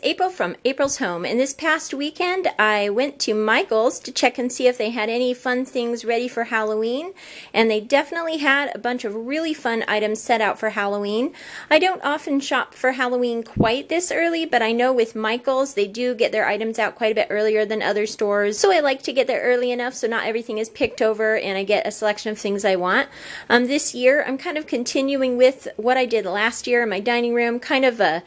April from April's Home, and this past weekend I went to Michael's to check and see if they had any fun things ready for Halloween, and they definitely had a bunch of really fun items set out for Halloween. I don't often shop for Halloween quite this early, but I know with Michael's they do get their items out quite a bit earlier than other stores, so I like to get there early enough so not everything is picked over and I get a selection of things I want. This year I'm kind of continuing with what I did last year in my dining room, kind of a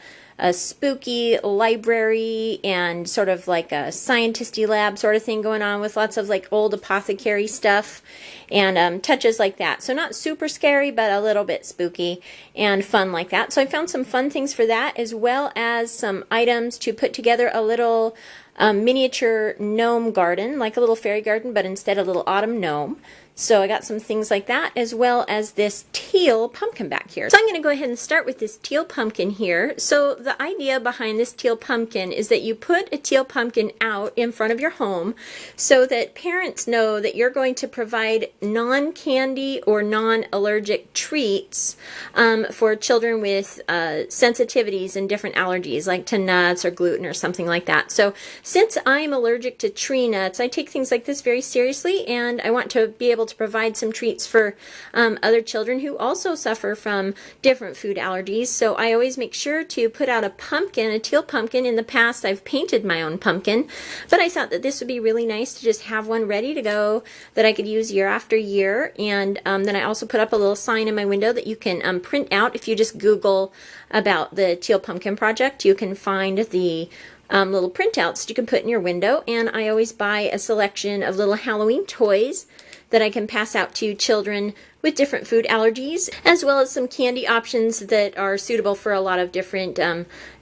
spooky library and sort of like a scientisty lab sort of thing going on with lots of like old apothecary stuff and touches like that. So not super scary, but a little bit spooky and fun like that. So I found some fun things for that, as well as some items to put together a little miniature gnome garden, like a little fairy garden, but instead a little autumn gnome. So I got some things like that, as well as this teal pumpkin back here. So I'm going to go ahead and start with this teal pumpkin here. So the idea behind this teal pumpkin is that you put a teal pumpkin out in front of your home so that parents know that you're going to provide non-candy or non-allergic treats for children with sensitivities and different allergies, like to nuts or gluten or something like that. So since I'm allergic to tree nuts, I take things like this very seriously, and I want to be able to provide some treats for other children who also suffer from different food allergies. So I always make sure to put out a pumpkin, a teal pumpkin. In the past I've painted my own pumpkin, but I thought that this would be really nice to just have one ready to go that I could use year after year. And then I also put up a little sign in my window that you can print out. If you just Google about the Teal Pumpkin Project, you can find the little printouts you can put in your window. And I always buy a selection of little Halloween toys that I can pass out to children with different food allergies, as well as some candy options that are suitable for a lot of different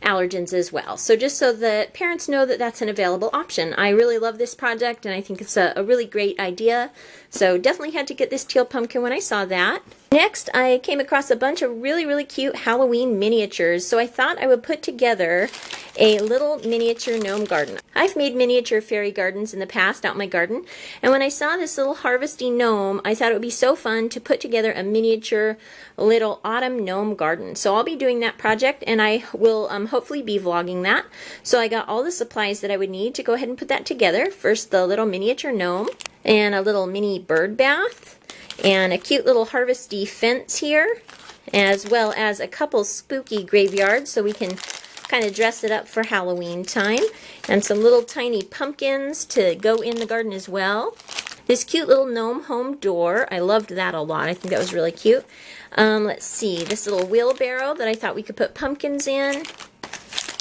allergens as well. So just so that parents know that that's an available option. I really love this project, and I think it's a really great idea. So definitely had to get this teal pumpkin when I saw that. Next, I came across a bunch of really cute Halloween miniatures, so I thought I would put together a little miniature gnome garden. I've made miniature fairy gardens in the past out in my garden, and when I saw this little harvesty gnome, I thought it would be so fun to put together a miniature little autumn gnome garden. So I'll be doing that project, and I will hopefully be vlogging that. So I got all the supplies that I would need to go ahead and put that together. First, the little miniature gnome, and a little mini bird bath, and a cute little harvesty fence here, as well as a couple spooky graveyards so we can kind of dress it up for Halloween time, and some little tiny pumpkins to go in the garden as well. This cute little gnome home door, I loved that a lot. I think that was really cute. Let's see, this little wheelbarrow that I thought we could put pumpkins in.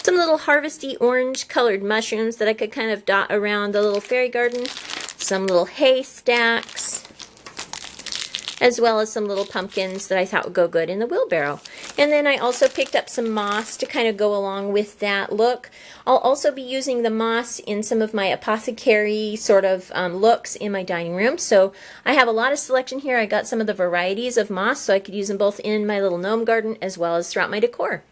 Some little harvesty orange colored mushrooms that I could kind of dot around the little fairy garden. Some little hay stacks, as well as some little pumpkins that I thought would go good in the wheelbarrow. And then I also picked up some moss to kind of go along with that look. I'll also be using the moss in some of my apothecary sort of looks in my dining room. So I have a lot of selection here. I got some of the varieties of moss, so I could use them both in my little gnome garden as well as throughout my decor.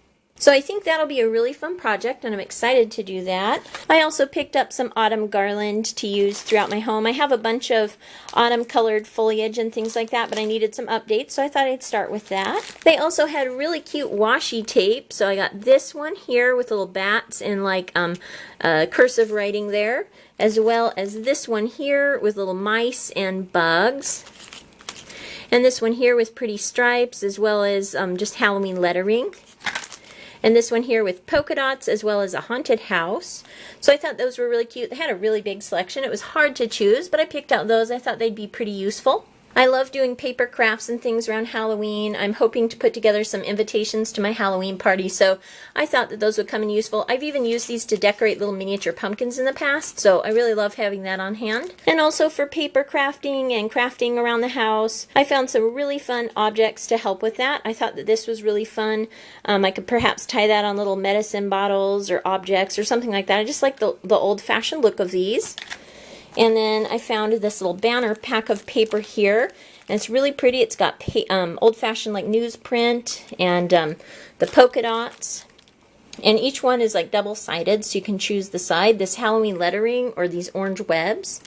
So I think that'll be a really fun project, and I'm excited to do that. I also picked up some autumn garland to use throughout my home. I have a bunch of autumn colored foliage and things like that, but I needed some updates, so I thought I'd start with that. They also had really cute washi tape, so I got this one here with little bats and like cursive writing there, as well as this one here with little mice and bugs. And this one here with pretty stripes, as well as just Halloween lettering. And this one here with polka dots, as well as a haunted house. So I thought those were really cute. They had a really big selection. It was hard to choose, but I picked out those. I thought they'd be pretty useful. I love doing paper crafts and things around Halloween. I'm hoping to put together some invitations to my Halloween party, so I thought that those would come in useful. I've even used these to decorate little miniature pumpkins in the past, so I really love having that on hand. And also for paper crafting and crafting around the house, I found some really fun objects to help with that. I thought that this was really fun. I could perhaps tie that on little medicine bottles or objects or something like that. I just like the old-fashioned look of these. And then I found this little banner pack of paper here, and it's really pretty. It's got old-fashioned like newsprint and the polka dots, and each one is like double-sided, so you can choose the side, this Halloween lettering or these orange webs.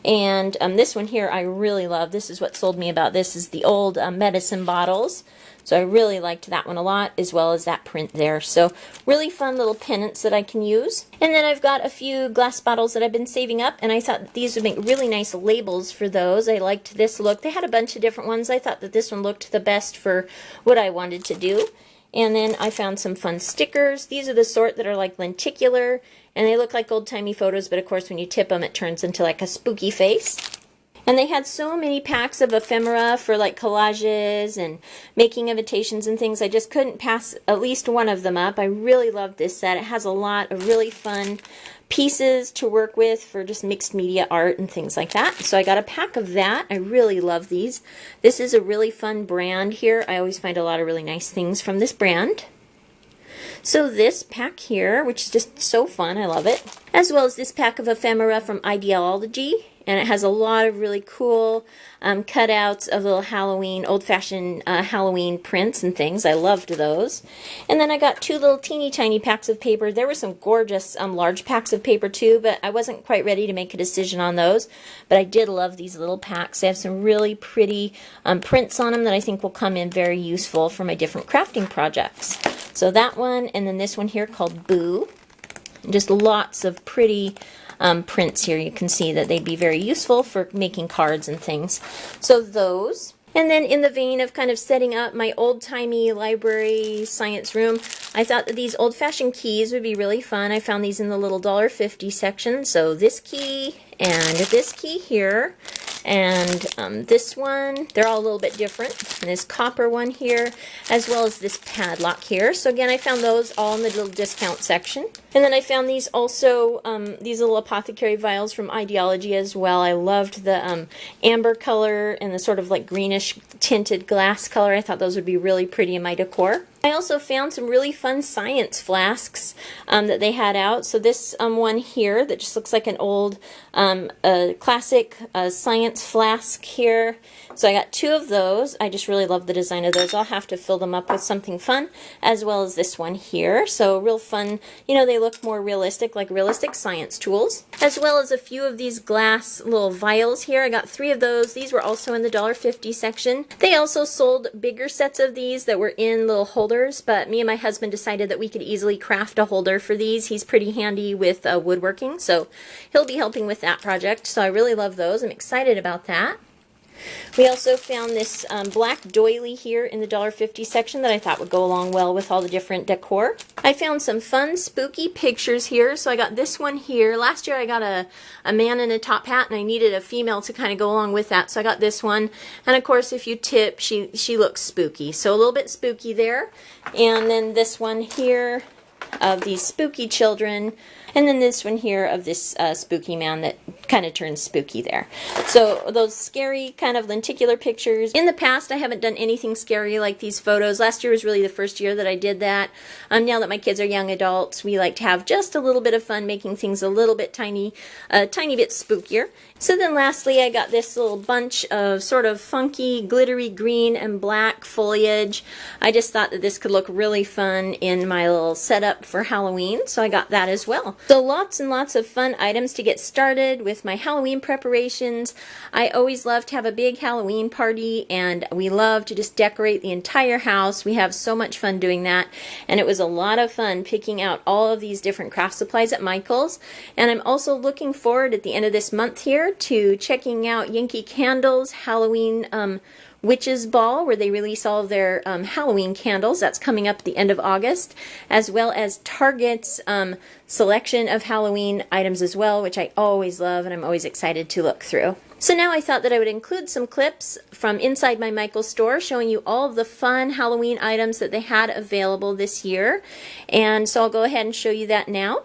And this one here I really love. This is what sold me about this, is the old medicine bottles. So I really liked that one a lot, as well as that print there. So really fun little pendants that I can use. And then I've got a few glass bottles that I've been saving up, and I thought that these would make really nice labels for those. I liked this look. They had a bunch of different ones. I thought that this one looked the best for what I wanted to do. And then I found some fun stickers. These are the sort that are like lenticular, and they look like old-timey photos, but of course when you tip them it turns into like a spooky face. And they had so many packs of ephemera for like collages and making invitations and things. I just couldn't pass at least one of them up. I really love this set. It has a lot of really fun pieces to work with for just mixed media art and things like that. So I got a pack of that. I really love these. This is a really fun brand here. I always find a lot of really nice things from this brand. So this pack here, which is just so fun, I love it, as well as this pack of ephemera from Ideology. And it has a lot of really cool cutouts of little Halloween, old-fashioned Halloween prints and things. I loved those. And then I got two little teeny tiny packs of paper. There were some gorgeous large packs of paper too, but I wasn't quite ready to make a decision on those. But I did love these little packs. They have some really pretty prints on them that I think will come in very useful for my different crafting projects. So that one, and then this one here called Boo. Just lots of pretty prints here. You can see that they'd be very useful for making cards and things. So those. And then in the vein of kind of setting up my old-timey library science room, I thought that these old-fashioned keys would be really fun. I found these in the little $1.50 section. So this key and this key here. And this one, they're all a little bit different. And this copper one here, as well as this padlock here. So again, I found those all in the little discount section. And then I found these also, these little Apothecary vials from Ideology as well. I loved the amber color and the sort of like greenish tinted glass color. I thought those would be really pretty in my decor. I also found some really fun science flasks that they had out. So this one here that just looks like an old classic science flask here. So I got two of those. I just really love the design of those. I'll have to fill them up with something fun, as well as this one here. So real fun. You know, they look more realistic, like realistic science tools. As well as a few of these glass little vials here. I got 3 of those. These were also in the $1.50 section. They also sold bigger sets of these that were in little holders, but me and my husband decided that we could easily craft a holder for these. He's pretty handy with woodworking, so he'll be helping with that project. So I really love those. I'm excited about that. We also found this black doily here in the $1.50 section that I thought would go along well with all the different decor. I found some fun spooky pictures here. So I got this one here. Last year I got a man in a top hat, and I needed a female to kind of go along with that. So I got this one. And of course, if you tip, she looks spooky. So a little bit spooky there. And then this one here of these spooky children. And then this one here of this spooky man that kind of turns spooky there. So those scary kind of lenticular pictures. In the past, I haven't done anything scary like these photos. Last year was really the first year that I did that. Now that my kids are young adults, we like to have just a little bit of fun making things a little bit tiny bit spookier. So then lastly, I got this little bunch of sort of funky, glittery green and black foliage. I just thought that this could look really fun in my little setup for Halloween, so I got that as well. So lots and lots of fun items to get started with my Halloween preparations. I always love to have a big Halloween party, and we love to just decorate the entire house. We have so much fun doing that, and it was a lot of fun picking out all of these different craft supplies at Michael's. And I'm also looking forward at the end of this month here to checking out Yankee Candle's Halloween Witches Ball, where they release all of their Halloween candles. That's coming up at the end of August, as well as Target's selection of Halloween items as well, which I always love and I'm always excited to look through. So now I thought that I would include some clips from inside my Michael's store showing you all of the fun Halloween items that they had available this year. And so I'll go ahead and show you that now.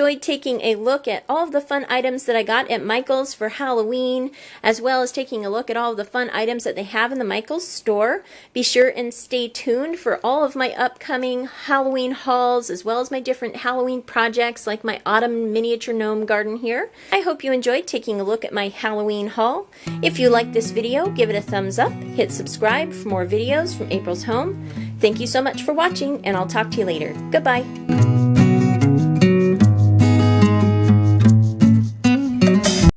enjoyed taking a look at all of the fun items that I got at Michael's for Halloween, as well as taking a look at all of the fun items that they have in the Michael's store. Be sure and stay tuned for all of my upcoming Halloween hauls, as well as my different Halloween projects like my autumn miniature gnome garden here. I hope you enjoyed taking a look at my Halloween haul. If you liked this video, give it a thumbs up, hit subscribe for more videos from April's Home. Thank you so much for watching, and I'll talk to you later. Goodbye.